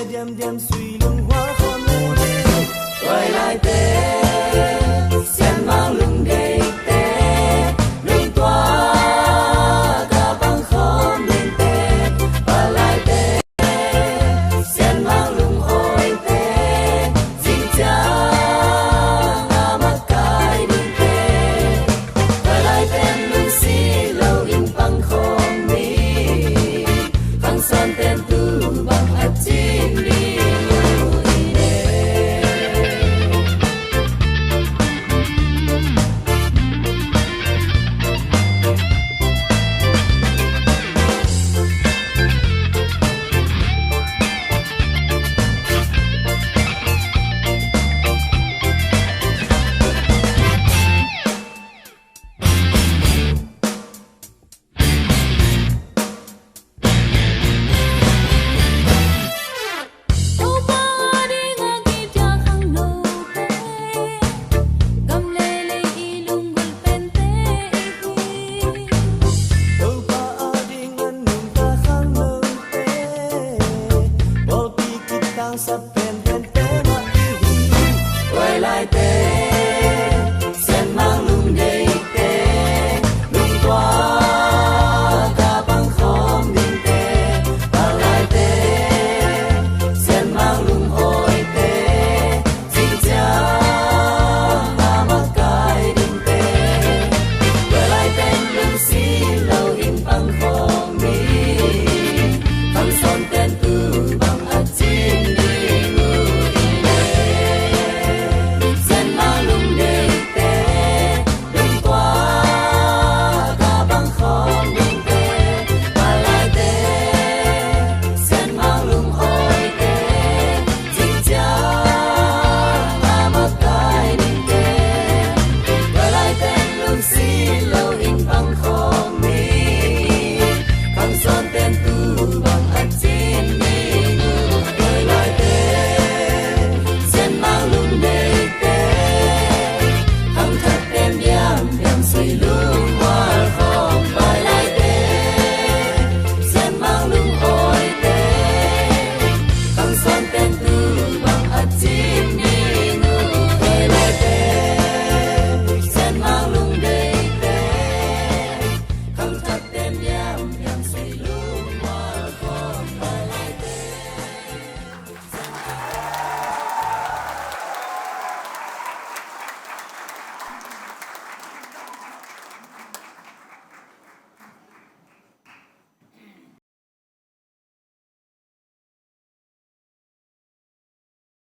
点点水龙花看我嘞，quay lại tê sen mang lưng đầy tê lưng toa cả băng khóm lên tê và lại tê sen mang lưng hồi tê dinh dáng à mắt cài đừng tê quay lại tên lưng xí lâu in băng khóm mi khăn son tên tư bằng ắt chín đi. sa